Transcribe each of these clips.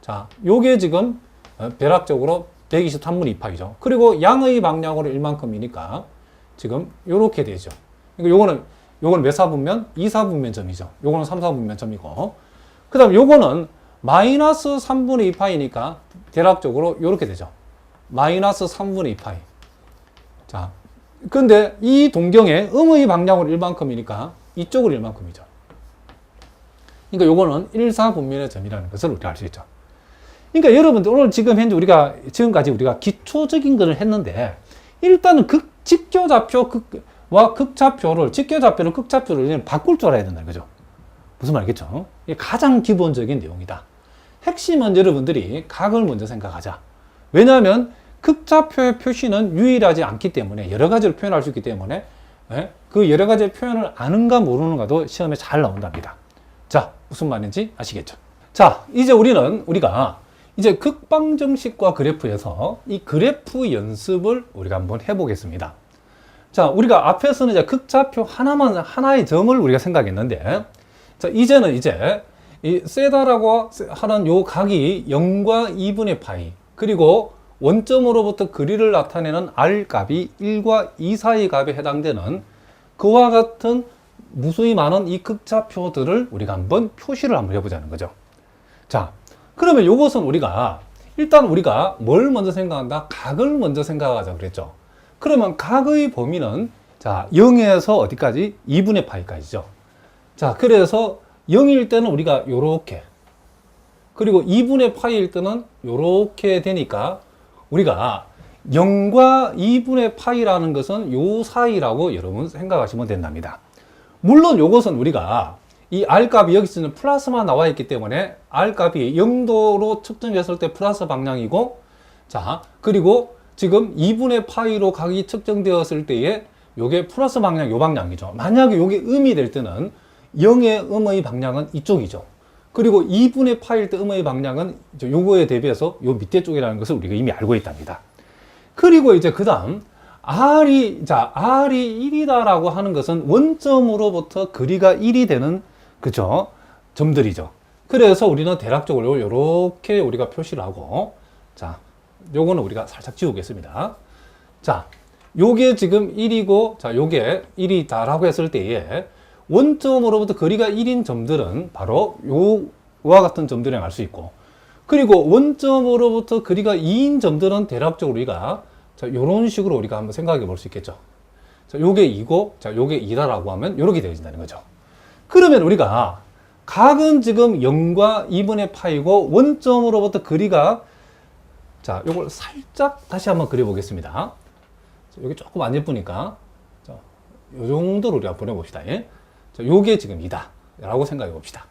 자, 요게 지금 대략적으로 123분의 2파이죠. 그리고 양의 방향으로 1만큼이니까 지금 요렇게 되죠. 그러니까 요거는 몇 사분면? 2사분면 점이죠. 요거는 3사분면 점이고. 그 다음 요거는 마이너스 3분의 2파이니까 대략적으로 요렇게 되죠. 마이너스 3분의 2파이. 자, 근데 이 동경에 음의 방향으로 1만큼이니까 이쪽으로 1만큼이죠. 그러니까 요거는 1사분면의 점이라는 것을 우리가 알 수 있죠. 그러니까 여러분들 오늘 지금 현재 지금까지 우리가 기초적인 것을 했는데 일단은 직교좌표와 극좌표를 직교좌표를 극좌표를 바꿀 줄 알아야 된다는 거죠. 무슨 말이겠죠? 이게 가장 기본적인 내용이다. 핵심은 여러분들이 각을 먼저 생각하자. 왜냐하면 극좌표의 표시는 유일하지 않기 때문에 여러 가지로 표현할 수 있기 때문에 그 여러 가지의 표현을 아는가 모르는가도 시험에 잘 나온답니다. 자, 무슨 말인지 아시겠죠? 자, 이제 우리가 이제 극방정식과 그래프에서 이 그래프 연습을 우리가 한번 해보겠습니다. 자, 우리가 앞에서는 이제 극좌표 하나의 점을 우리가 생각했는데, 자, 이제는 이 세다라고 하는 요 각이 0과 2분의 파이, 그리고 원점으로부터 거리를 나타내는 R 값이 1과 2 사이 값에 해당되는 그와 같은 무수히 많은 이 극좌표들을 우리가 한번 표시를 한번 해보자는 거죠. 자, 그러면 요것은 일단 우리가 뭘 먼저 생각한다? 각을 먼저 생각하자 그랬죠. 그러면 각의 범위는 자, 0에서 어디까지? 2분의 파이까지죠. 자, 그래서 0일 때는 우리가 요렇게, 그리고 2분의 파이일 때는 요렇게 되니까 우리가 0과 2분의 파이라는 것은 요 사이라고 여러분 생각하시면 된답니다. 물론 요것은 우리가 이 R값이 여기서는 플러스만 나와 있기 때문에 R값이 0도로 측정했을 때 플러스 방향이고, 자, 그리고 지금 2분의 파이로 각이 측정되었을 때에 요게 플러스 방향, 요 방향이죠. 만약에 요게 음이 될 때는 0의 음의 방향은 이쪽이죠. 그리고 2분의 파일 때 음의 방향은 요거에 대비해서 요 밑에 쪽이라는 것을 우리가 이미 알고 있답니다. 그리고 이제 그 다음 R이 1이다라고 하는 것은 원점으로부터 거리가 1이 되는 그죠? 점들이죠. 그래서 우리는 대략적으로 요렇게 우리가 표시를 하고, 자, 요거는 우리가 살짝 지우겠습니다. 자, 요게 지금 1이고, 자, 요게 1이다라고 했을 때에 원점으로부터 거리가 1인 점들은 바로 요와 같은 점들을 알 수 있고, 그리고 원점으로부터 거리가 2인 점들은 대략적으로 우리가 자, 요런 식으로 우리가 한번 생각해 볼 수 있겠죠. 자, 요게 2고, 자, 요게 2다라고 하면 요렇게 되어진다는 거죠. 그러면 우리가 각은 지금 0과 2분의 파이고 원점으로부터 거리가, 자, 요걸 살짝 다시 한번 그려보겠습니다. 여기 조금 안 예쁘니까 자, 요 정도로 우리가 보내봅시다. 예? 자, 요게 지금 2다 라고 생각해 봅시다.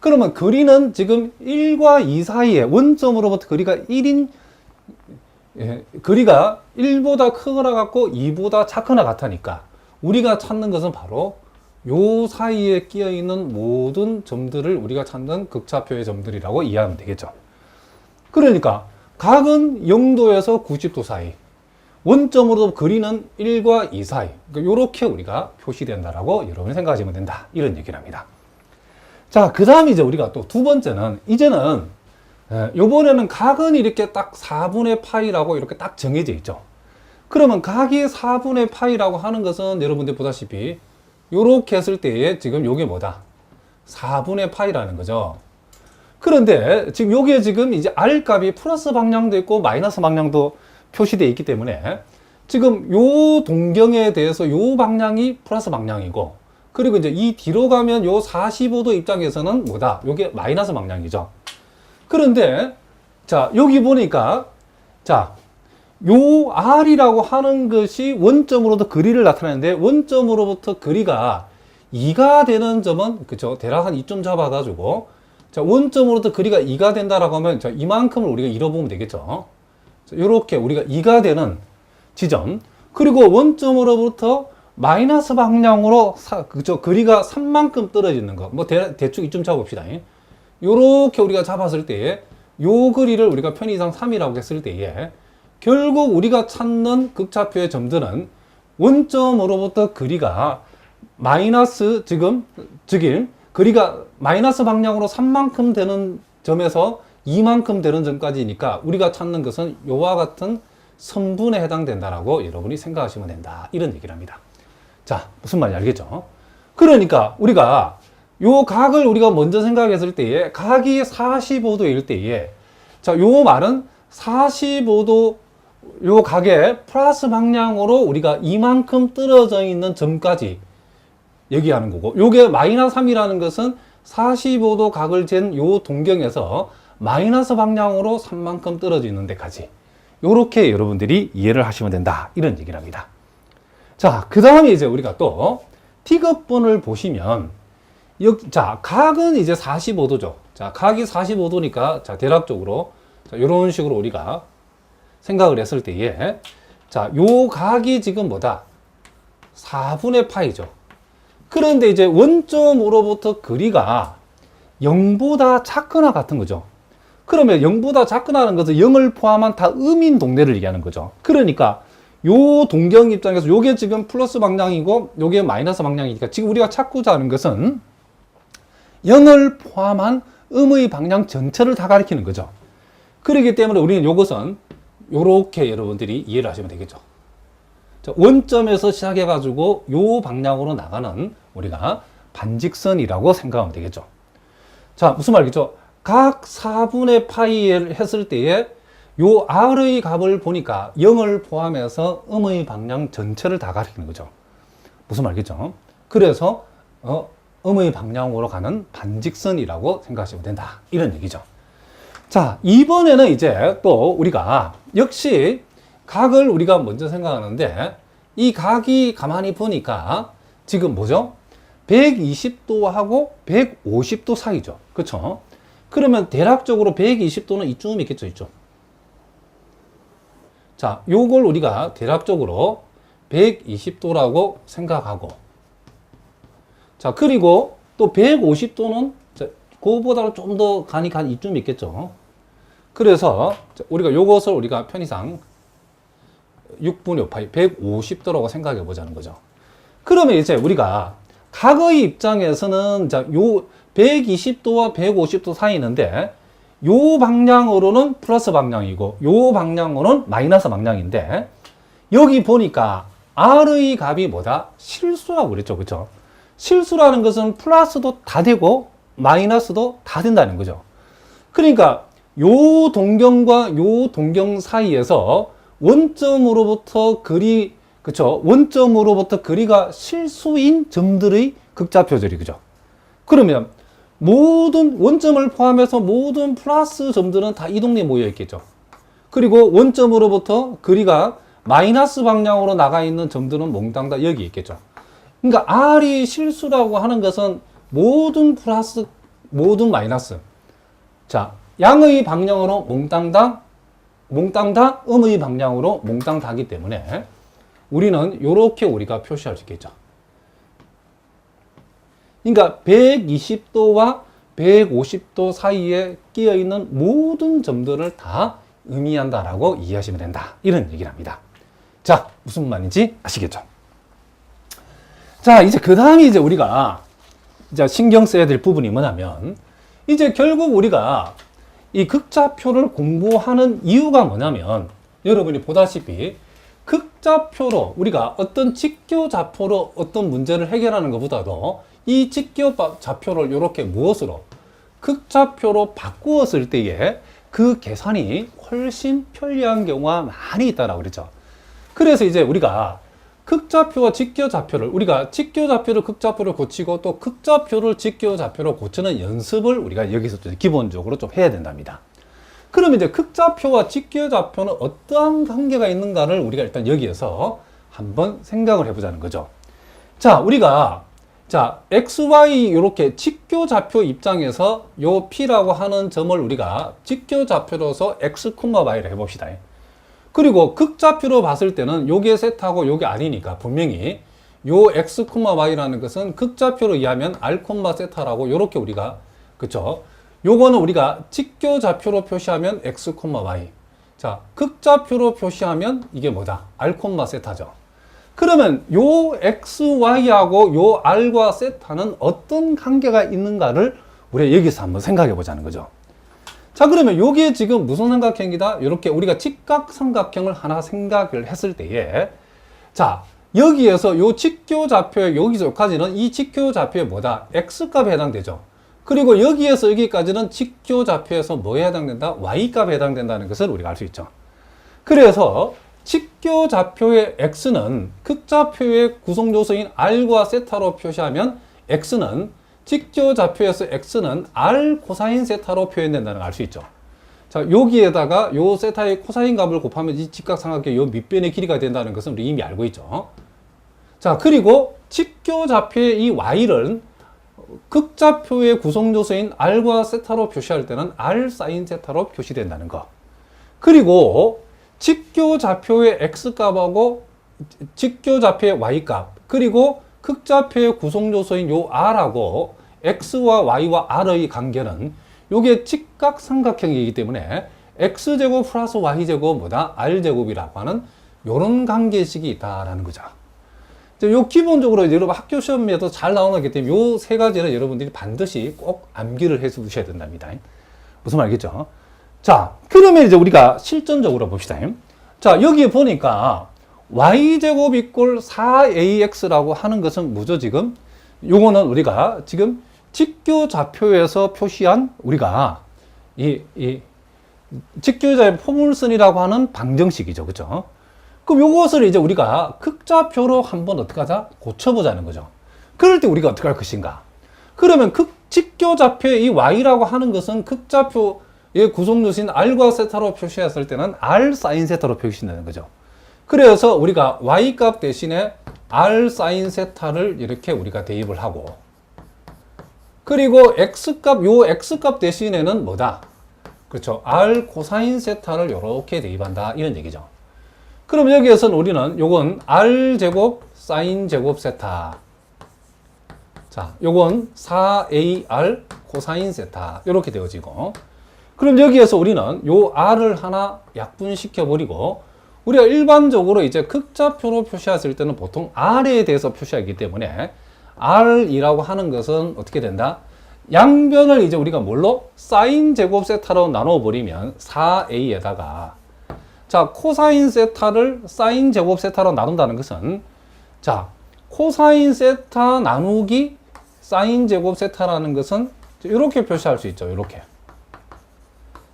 그러면 거리는 지금 1과 2 사이에 원점으로부터 거리가 1인 거리가 1보다 크거나 같고 2보다 작거나 같으니까 우리가 찾는 것은 바로 요 사이에 끼어 있는 모든 점들을 우리가 찾는 극좌표의 점들이라고 이해하면 되겠죠. 그러니까 각은 0도에서 90도 사이, 원점으로 거리는 1과 2 사이, 그러니까 이렇게 우리가 표시된다라고 여러분이 생각하시면 된다, 이런 얘기를 합니다. 자, 그 다음 이제 우리가 또 두 번째는, 이제는 요번에는 각은 이렇게 딱 4분의 파이라고 이렇게 딱 정해져 있죠. 그러면 각이 4분의 파이라고 하는 것은 여러분들 보다시피 요렇게 했을 때에 지금 요게 뭐다? 4분의 파이라는 거죠. 그런데 지금 요게 지금 이제 R 값이 플러스 방향도 있고 마이너스 방향도 표시되어 있기 때문에 지금 요 동경에 대해서 요 방향이 플러스 방향이고, 그리고 이제 이 뒤로 가면 요 45도 입장에서는 뭐다? 요게 마이너스 방향이죠. 그런데 자, 여기 보니까 자, 요 R이라고 하는 것이 원점으로부터 거리를 나타내는데 원점으로부터 거리가 2가 되는 점은 그죠? 대략 한 2점 잡아가지고 자, 원점으로부터 거리가 2가 된다라고 하면 자, 이만큼을 우리가 잃어보면 되겠죠. 이렇게 우리가 2가 되는 지점, 그리고 원점으로부터 마이너스 방향으로 그죠? 거리가 3만큼 떨어지는 거, 뭐 대충 2점 잡아봅시다. 요렇게 우리가 잡았을 때에 요 거리를 우리가 편의상 3이라고 했을 때에 결국 우리가 찾는 극좌표의 점들은 원점으로부터 거리가 마이너스 거리가 마이너스 방향으로 3만큼 되는 점에서 이만큼 되는 점까지니까 우리가 찾는 것은 요와 같은 선분에 해당된다라고 여러분이 생각하시면 된다. 이런 얘기를 합니다. 자, 무슨 말인지 알겠죠? 그러니까 우리가 요 각을 우리가 먼저 생각했을 때에 각이 45도일 때에 자, 요 말은 45도 요 각의 플러스 방향으로 우리가 이만큼 떨어져 있는 점까지 얘기하는 거고, 요게 마이너스 3이라는 것은 45도 각을 잰 요 동경에서 마이너스 방향으로 3만큼 떨어져 있는 데까지 요렇게 여러분들이 이해를 하시면 된다. 이런 얘기를 합니다. 자, 그 다음에 이제 우리가 또 T급본을 보시면 자, 각은 이제 45도죠. 자, 각이 45도니까 자, 대략적으로 자, 요런 식으로 우리가 생각을 했을 때에 자, 요 각이 지금 뭐다? 4분의 파이죠. 그런데 이제 원점으로부터 거리가 0보다 작거나 같은 거죠. 그러면 0보다 작거나 하는 것은 0을 포함한 다 음인 동네를 얘기하는 거죠. 그러니까 요 동경 입장에서 요게 지금 플러스 방향이고 요게 마이너스 방향이니까 지금 우리가 찾고자 하는 것은 0을 포함한 음의 방향 전체를 다 가리키는 거죠. 그렇기 때문에 우리는 요것은 요렇게 여러분들이 이해를 하시면 되겠죠. 원점에서 시작해 가지고 요 방향으로 나가는 우리가 반직선이라고 생각하면 되겠죠. 자, 무슨 말이겠죠? 각 4분의 파이를 했을 때에 요 R의 값을 보니까 0을 포함해서 음의 방향 전체를 다 가리키는 거죠. 무슨 말이겠죠? 그래서 음의 방향으로 가는 반직선이라고 생각하시면 된다. 이런 얘기죠. 자, 이번에는 이제 또 우리가 역시 각을 우리가 먼저 생각하는데 이 각이 가만히 보니까 지금 뭐죠? 120도하고 150도 사이죠. 그렇죠? 그러면 대략적으로 120도는 이쯤 있겠죠, 이쪽. 자, 요걸 우리가 대략적으로 120도라고 생각하고, 자, 그리고 또 150도는 그거보다는 좀 더 간이 간 이쯤 있겠죠. 그래서 우리가 요것을 우리가 편의상 6분의 5파이 150도라고 생각해 보자는 거죠. 그러면 이제 우리가 각의 입장에서는 자, 요 120도와 150도 사이인데 요 방향으로는 플러스 방향이고 요 방향으로는 마이너스 방향인데 여기 보니까 R의 값이 뭐다? 실수라고 그랬죠. 그렇죠? 실수라는 것은 플러스도 다 되고 마이너스도 다 된다는 거죠. 그러니까 요 동경과 요 동경 사이에서 원점으로부터 거리, 그쵸? 원점으로부터 거리가 실수인 점들의 극좌표절이, 그죠? 그러면 모든 원점을 포함해서 모든 플러스 점들은 다 이 동네에 모여 있겠죠. 그리고 원점으로부터 거리가 마이너스 방향으로 나가 있는 점들은 몽땅 다 여기 있겠죠. 그러니까 R이 실수라고 하는 것은 모든 플러스, 모든 마이너스. 자, 양의 방향으로 몽땅 다 음의 방향으로 몽땅 다기 때문에 우리는 이렇게 우리가 표시할 수 있겠죠. 그러니까 120도와 150도 사이에 끼어 있는 모든 점들을 다 의미한다라고 이해하시면 된다. 이런 얘기를 합니다. 자, 무슨 말인지 아시겠죠? 자, 이제 그 다음에 이제 우리가 이제 신경 써야 될 부분이 뭐냐면 이제 결국 우리가 이 극좌표를 공부하는 이유가 뭐냐면 여러분이 보다시피 극좌표로 우리가 어떤 직교좌표로 어떤 문제를 해결하는 것보다도 이 직교좌표를 이렇게 무엇으로 극좌표로 바꾸었을 때에 그 계산이 훨씬 편리한 경우가 많이 있다라고 그랬죠. 그래서 이제 우리가 극좌표와 직교좌표를 우리가 직교좌표를 극좌표로 고치고 또 극좌표를 직교좌표로 고치는 연습을 우리가 여기서 기본적으로 좀 해야 된답니다. 그러면 이제 극좌표와 직교좌표는 어떠한 관계가 있는가를 우리가 일단 여기에서 한번 생각을 해보자는 거죠. 자, 우리가 자, XY 이렇게 직교좌표 입장에서 요 P라고 하는 점을 우리가 직교좌표로서 X, Y를 해봅시다. 그리고 극좌표로 봤을 때는 요게 세타고 요게 R이니까 분명히 요 X, Y라는 것은 극좌표로 이해하면 R, 세타라고 요렇게 우리가 그쵸? 요거는 우리가 직교좌표로 표시하면 X, Y. 자, 극좌표로 표시하면 이게 뭐다? R, 세타죠. 그러면 요 XY하고 요 R과 세타는 어떤 관계가 있는가를 우리가 여기서 한번 생각해 보자는 거죠. 자, 그러면 요게 지금 무슨 삼각형이다? 이렇게 우리가 직각삼각형을 하나 생각을 했을 때에, 자, 여기에서 요 직교좌표의 여기서까지는 이 직교좌표의 뭐다? x값에 해당되죠. 그리고 여기에서 여기까지는 직교좌표에서 뭐에 해당된다? y값에 해당된다는 것을 우리가 알 수 있죠. 그래서 직교좌표의 x는 극좌표의 구성요소인 r과 세타로 표시하면 x는 직교좌표에서 x는 r 코사인 세타로 표현된다는 걸 알 수 있죠. 자, 여기에다가 요 세타의 코사인 값을 곱하면 이 직각삼각형의 요 밑변의 길이가 된다는 것은 우리 이미 알고 있죠. 자, 그리고 직교좌표의 이 y를 극좌표의 구성요소인 r과 세타로 표시할 때는 r 사인 세타로 표시된다는 거. 그리고 직교좌표의 x값하고 직교좌표의 y값, 그리고 극좌표의 구성요소인 요 r하고 x와 y와 r의 관계는 요게 직각삼각형이기 때문에 x제곱 플러스 y제곱 뭐다? r제곱이라고 하는 요런 관계식이 있다라는 거죠. 요 기본적으로 여러분 학교 시험에도 잘 나오기 때문에 요 세 가지는 여러분들이 반드시 꼭 암기를 해 두셔야 된답니다. 무슨 말이겠죠? 자, 그러면 이제 우리가 실전적으로 봅시다. 자, 여기 보니까 y제곱 이꼴 4ax라고 하는 것은 뭐죠, 지금? 요거는 우리가 지금 직교좌표에서 표시한 우리가 이 직교좌의 포물선이라고 하는 방정식이죠. 그죠? 그럼 요것을 이제 우리가 극좌표로 한번 어떻게 하자? 고쳐보자는 거죠. 그럴 때 우리가 어떻게 할 것인가? 그러면 직교좌표의 이 y라고 하는 것은 극좌표의 구성요소인 r과 세타로 표시했을 때는 r 사인 세타로 표시된다는 거죠. 그래서 우리가 y값 대신에 r 사인 세타를 이렇게 우리가 대입을 하고, 그리고 x값, 요 x값 대신에는 뭐다? 그렇죠. r 코사인 세타를 이렇게 대입한다. 이런 얘기죠. 그럼 여기에서는 우리는 요건 r 제곱 사인 제곱 세타. 자, 요건 4ar 코사인 세타. 이렇게 되어지고. 그럼 여기에서 우리는 요 r을 하나 약분시켜 버리고, 우리가 일반적으로 이제 극좌표로 표시했을 때는 보통 r에 대해서 표시하기 때문에 r이라고 하는 것은 어떻게 된다? 양변을 이제 우리가 뭘로? 사인 제곱 세타로 나눠 버리면 4a에다가, 자, 코사인 세타를 사인 제곱 세타로 나눈다는 것은, 자, 코사인 세타 나누기 사인 제곱 세타라는 것은 이렇게 표시할 수 있죠. 이렇게.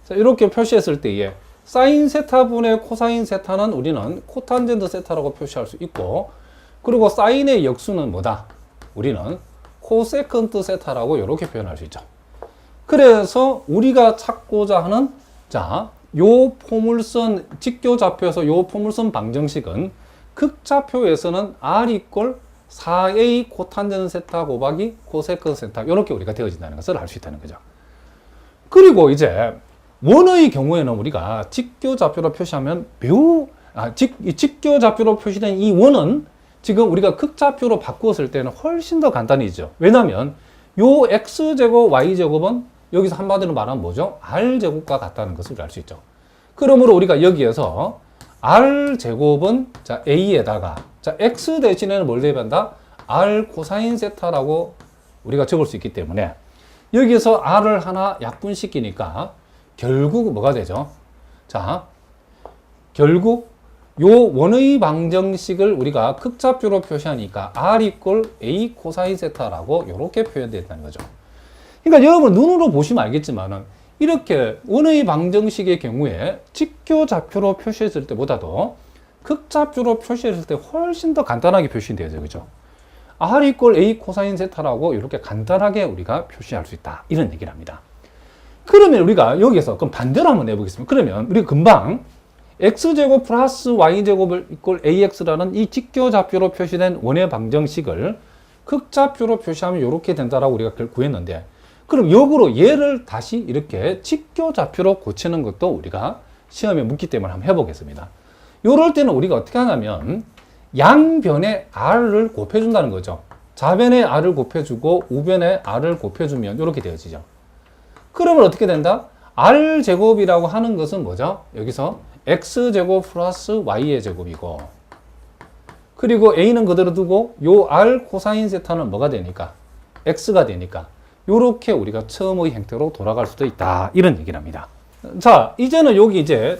자, 이렇게 표시했을 때에 사인 세타분의 코사인 세타는 우리는 코탄젠트 세타라고 표시할 수 있고, 그리고 사인의 역수는 뭐다? 우리는 코세컨트 세타라고 이렇게 표현할 수 있죠. 그래서 우리가 찾고자 하는, 자, 요 포물선, 직교좌표에서 요 포물선 방정식은 극좌표에서는 r 이꼴 4a 코탄젠트 세타 곱하기 코세컨트 세타, 이렇게 우리가 되어진다는 것을 알 수 있다는 거죠. 그리고 이제 원의 경우에는 우리가 직교좌표로 표시하면 직교좌표로 표시된 이 원은 지금 우리가 극좌표로 바꾸었을 때는 훨씬 더 간단해지죠. 왜냐하면 요 x제곱 y제곱은 여기서 한마디로 말하면 뭐죠? r제곱과 같다는 것을 알 수 있죠. 그러므로 우리가 여기에서 r제곱은 자 a에다가, 자 x 대신에는 뭘 대입한다? r 코사인 세타라고 우리가 적을 수 있기 때문에 여기에서 r을 하나 약분시키니까 결국 뭐가 되죠? 자, 결국 요 원의 방정식을 우리가 극좌표로 표시하니까 r 이꼴 a 코사인 세타라고 이렇게 표현된다는 거죠. 그러니까 여러분 눈으로 보시면 알겠지만은 이렇게 원의 방정식의 경우에 직교좌표로 표시했을 때보다도 극좌표로 표시했을 때 훨씬 더 간단하게 표시되죠. 그죠? r 이꼴 a 코사인 세타라고 이렇게 간단하게 우리가 표시할 수 있다. 이런 얘기를 합니다. 그러면 우리가 여기서 그럼 반대로 한번 내보겠습니다. 그러면 우리가 금방 x제곱 플러스 y제곱을 이꼴 ax라는 이 직교좌표로 표시된 원의 방정식을 극좌표로 표시하면 이렇게 된다라고 우리가 구했는데, 그럼 역으로 얘를 다시 이렇게 직교좌표로 고치는 것도 우리가 시험에 묻기 때문에 한번 해보겠습니다. 이럴 때는 우리가 어떻게 하냐면 양변에 r을 곱해준다는 거죠. 좌변에 r을 곱해주고 우변에 r을 곱해주면 이렇게 되어지죠. 그러면 어떻게 된다? r제곱이라고 하는 것은 뭐죠? 여기서 x제곱 플러스 y의 제곱이고, 그리고 a는 그대로 두고 요 r 코사인 세타는 뭐가 되니까? x가 되니까 요렇게 우리가 처음의 형태로 돌아갈 수도 있다. 이런 얘기를 합니다. 자, 이제는 여기 이제